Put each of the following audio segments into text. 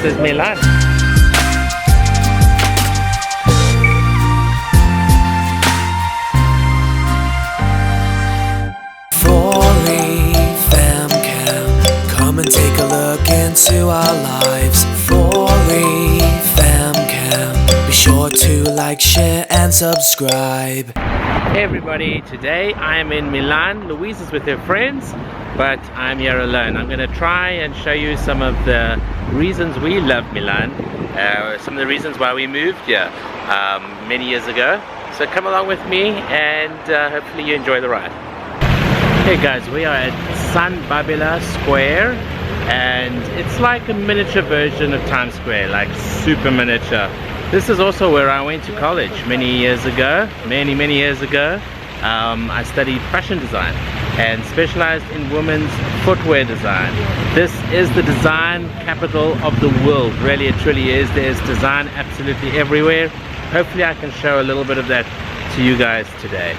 this is Milan. Fourie fam cam, come and take a look into our lives. Fourie fam cam, be sure to like, share and subscribe. Hey everybody, today I am in Milan. Louise is with her friends, but I'm here alone. I'm going to try and show you some of the reasons we love Milan, some of the reasons why we moved here many years ago. So come along with me and hopefully you enjoy the ride. Hey guys, we are at San Babila Square, and it's like a miniature version of Times Square, like super miniature. This is also where I went to college many years ago, many years ago. I studied fashion design and specialized in women's footwear design. This is the design capital of the world. Really, it truly is. There's design absolutely everywhere. Hopefully I can show a little bit of that to you guys today.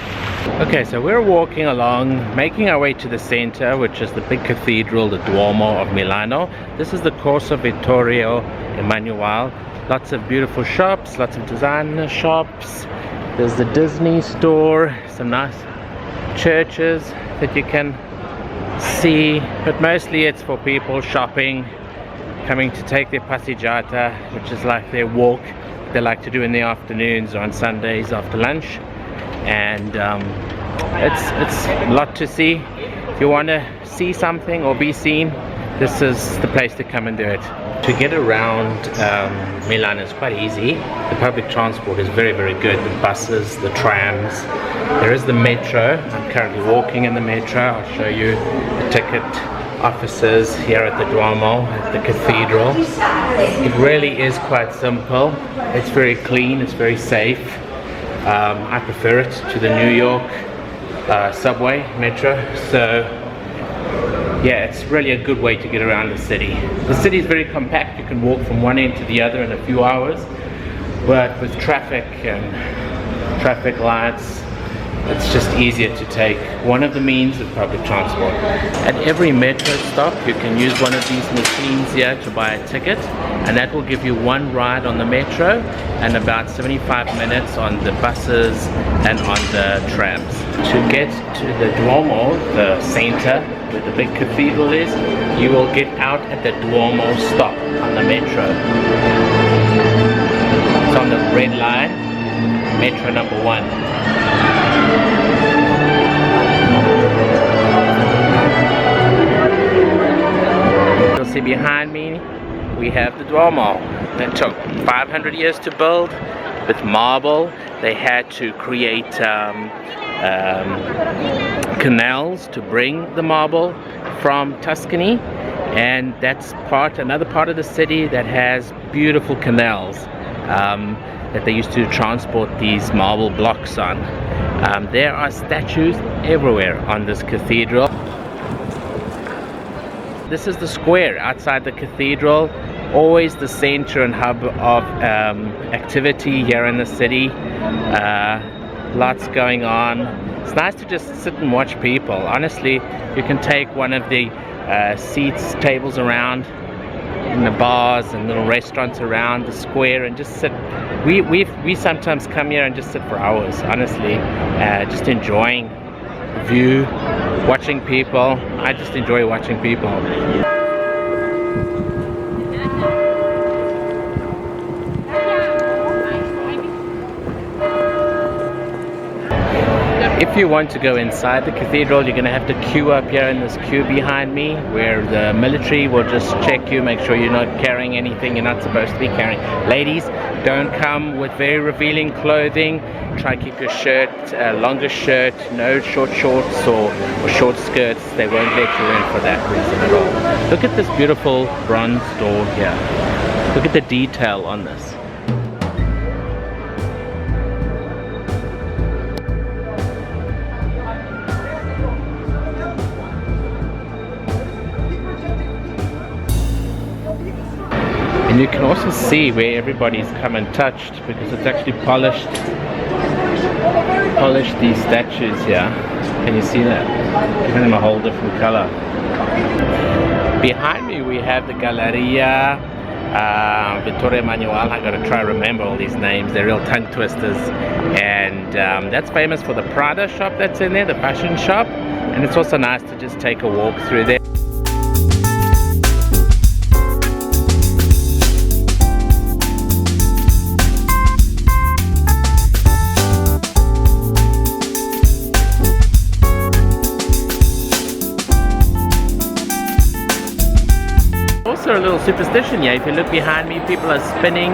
Okay, so we're walking along, making our way to the center, which is the big cathedral, the Duomo of Milano. This is the Corso Vittorio Emanuele. Lots of beautiful shops, lots of designer shops. There's the Disney store, some nice churches that you can see, but mostly it's for people shopping, coming to take their passeggiata, which is like their walk they like to do in the afternoons or on Sundays after lunch. And it's a lot to see. If you want to see something or be seen, this is the place to come and do it. To get around Milan is quite easy. The public transport is very good. The buses, the trams. There is the metro. I'm currently walking in the metro. I'll show you the ticket offices here at the Duomo, at the cathedral. It really is quite simple. It's very clean, it's very safe. I prefer it to the New York subway, metro. So yeah, it's really a good way to get around the city. The city is very compact. You can walk from one end to the other in a few hours, but with traffic and traffic lights, it's just easier to take one of the means of public transport. At every metro stop you can use one of these machines here to buy a ticket, and that will give you one ride on the metro and about 75 minutes on the buses and on the trams. To get to the Duomo, the center where the big cathedral is, you will get out at the Duomo stop on the metro. It's on the red line, metro number 1. You'll see behind me we have the Duomo. That took 500 years to build with marble. They had to create canals to bring the marble from Tuscany, and that's another part of the city that has beautiful canals that they used to transport these marble blocks on. There are statues everywhere on this cathedral. This is the square outside the cathedral, always the center and hub of activity here in the city. Lots going on. It's nice to just sit and watch people. Honestly, you can take one of the seats, tables around in the bars and little restaurants around the square and just sit. We sometimes come here and just sit for hours, honestly, just enjoying the view, watching people. I just enjoy watching people. If you want to go inside the cathedral, you're going to have to queue up here in this queue behind me, where the military will just check you, make sure you're not carrying anything you're not supposed to be carrying. Ladies, don't come with very revealing clothing. Try to keep your shirt, longer shirt, no short shorts or short skirts. They won't let you in for that reason at all. Look at this beautiful bronze door here. Look at the detail on this. And you can also see where everybody's come and touched, because it's actually polished these statues here. Can you see that? Giving them a whole different color. Behind me we have the Galleria, Vittorio Emanuele. I gotta try to remember all these names, they're real tongue twisters. And that's famous for the Prada shop that's in there, the fashion shop. And it's also nice to just take a walk through there. Also a little superstition here. If you look behind me, people are spinning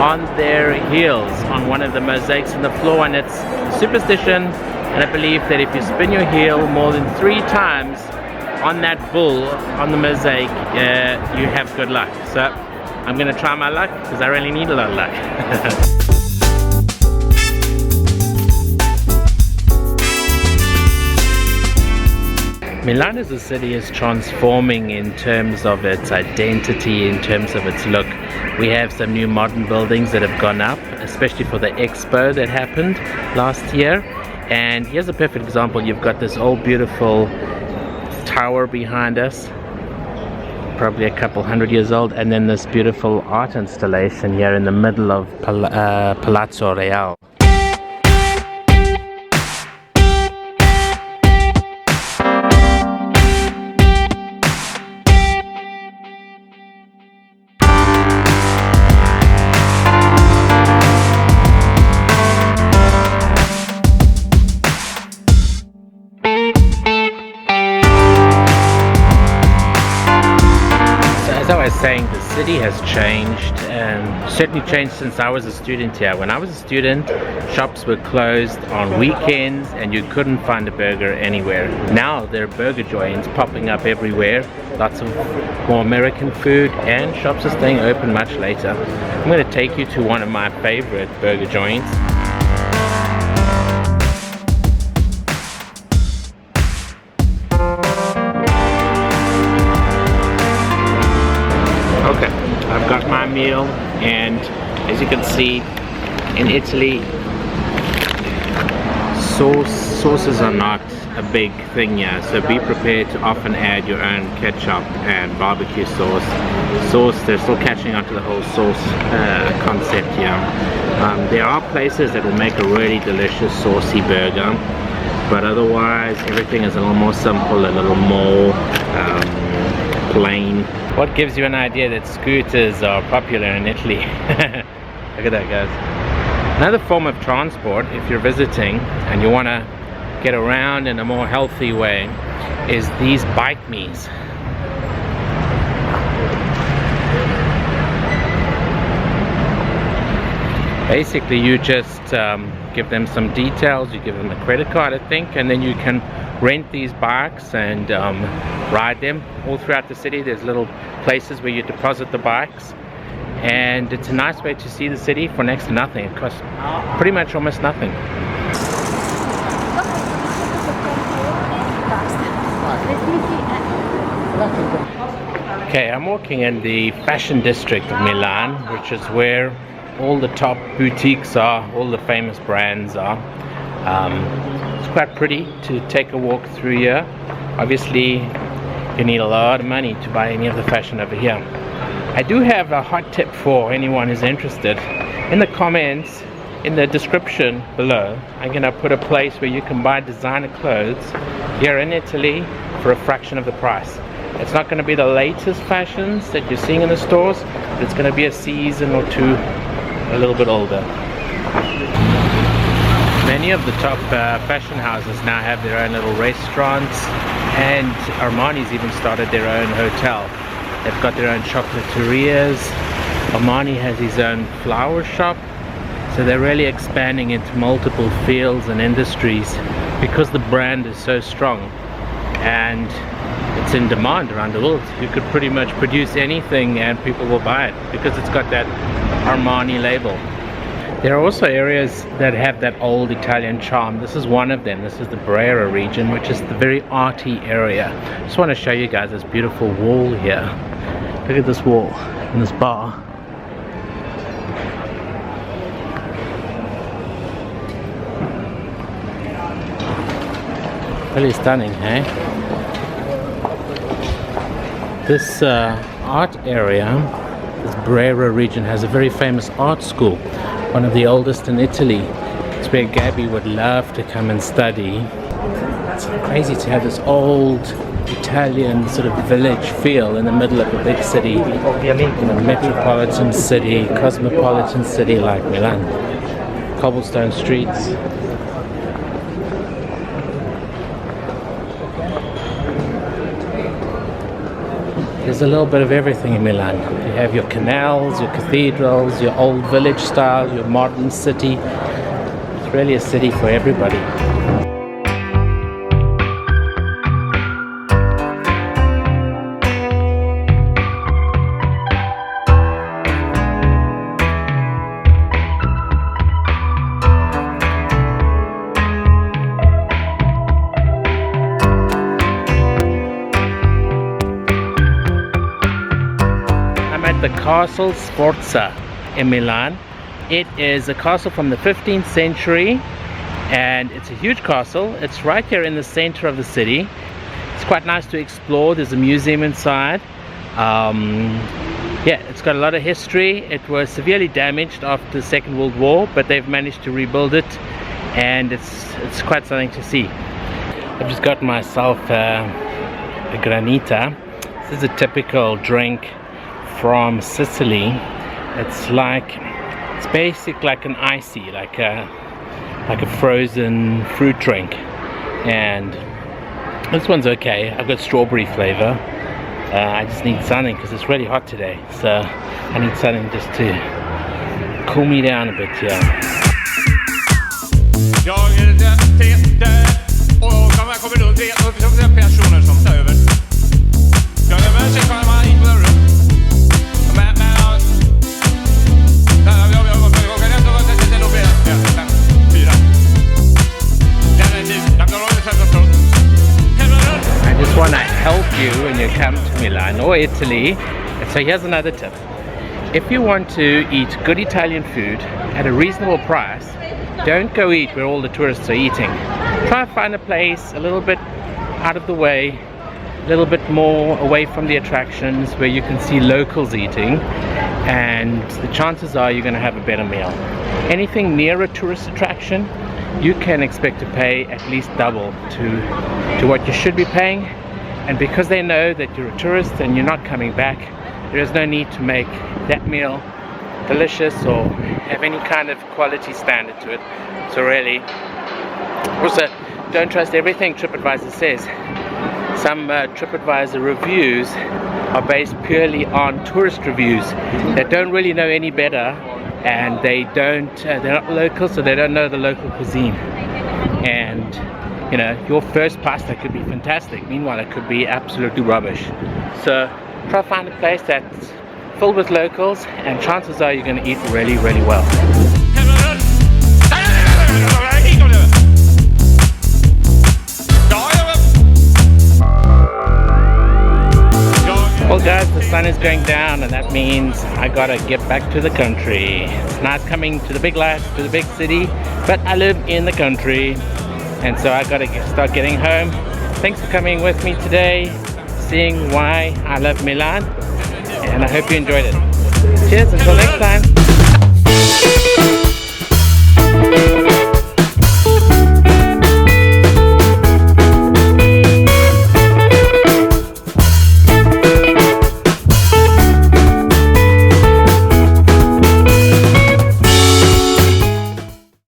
on their heels on one of the mosaics in the floor, and it's superstition and a belief that if you spin your heel more than 3 times on that bull on the mosaic, you have good luck. So I'm gonna try my luck because I really need a lot of luck. Milan as a city is transforming in terms of its identity, in terms of its look. We have some new modern buildings that have gone up, especially for the expo that happened last year. And here's a perfect example. You've got this old beautiful tower behind us, probably a couple 100 years old, and then this beautiful art installation here in the middle of Palazzo Real. As I was saying, the city has changed, and certainly changed since I was a student here. When I was a student, shops were closed on weekends and you couldn't find a burger anywhere. Now there are burger joints popping up everywhere, lots of more American food, and shops are staying open much later. I'm going to take you to one of my favorite burger joints. Okay, I've got my meal, and as you can see, in Italy, sauces are not a big thing here, so be prepared to often add your own ketchup and barbecue sauce. They're still catching on to the whole sauce concept here. There are places that will make a really delicious saucy burger, but otherwise everything is a little more simple, a little more plain. What gives you an idea that scooters are popular in Italy? Look at that, guys. Another form of transport, if you're visiting and you want to get around in a more healthy way, is these bike me's. Basically, you just give them some details, you give them a credit card, I think, and then you can rent these bikes and ride them all throughout the city. There's little places where you deposit the bikes, and it's a nice way to see the city for next to nothing. It costs pretty much almost nothing. Okay, I'm walking in the fashion district of Milan, which is where all the top boutiques are, all the famous brands are. It's quite pretty to take a walk through here. Obviously, you need a lot of money to buy any of the fashion over here. I do have a hot tip for anyone who's interested. In the comments, in the description below, I'm gonna put a place where you can buy designer clothes here in Italy for a fraction of the price. It's not gonna be the latest fashions that you're seeing in the stores, but it's gonna be a season or two a little bit older. Many of the top fashion houses now have their own little restaurants, and Armani's even started their own hotel. They've got their own chocolaterias. Armani has his own flower shop. So they're really expanding into multiple fields and industries because the brand is so strong and it's in demand around the world. You could pretty much produce anything and people will buy it because it's got that Armani label. There are also areas that have that old Italian charm. This is one of them. This is the Brera region, which is the very arty area. Just want to show you guys this beautiful wall here. Look at this wall in this bar. Really stunning, eh? This art area This Brera region has a very famous art school, one of the oldest in Italy. It's where Gabby would love to come and study. It's crazy to have this old Italian sort of village feel in the middle of a big city, in a metropolitan city, cosmopolitan city like Milan. Cobblestone streets. There's a little bit of everything in Milan. You have your canals, your cathedrals, your old village style, your modern city. It's really a city for everybody. The castle Sforza in Milan. It is a castle from the 15th century and it's a huge castle. It's right here in the center of the city. It's quite nice to explore. There's a museum inside. Yeah, it's got a lot of history. It was severely damaged after the Second World War, but they've managed to rebuild it and it's quite something to see. I've just got myself a granita. This is a typical drink from Sicily. It's basic like an icy, like a frozen fruit drink, and this one's okay. I've got strawberry flavor. I just need something because it's really hot today, so I need something just to cool me down a bit here. Want to help you when you come to Milan or Italy. And so here's another tip. If you want to eat good Italian food at a reasonable price, don't go eat where all the tourists are eating. Try to find a place a little bit out of the way, a little bit more away from the attractions where you can see locals eating, and the chances are you're going to have a better meal. Anything near a tourist attraction, you can expect to pay at least double to what you should be paying. And because they know that you're a tourist and you're not coming back, there is no need to make that meal delicious or have any kind of quality standard to it. So really, also don't trust everything TripAdvisor says. Some TripAdvisor reviews are based purely on tourist reviews that don't really know any better, and they're not local, so they don't know the local cuisine. And you know, your first pasta could be fantastic, meanwhile it could be absolutely rubbish. So try to find a place that's filled with locals, and chances are you're going to eat really, really well. Well guys, the sun is going down and that means I gotta get back to the country. It's nice coming to the big life, to the big city, but I live in the country, and so I gotta start getting home. Thanks for coming with me today, seeing why I love Milan, and I hope you enjoyed it. Cheers, until next time.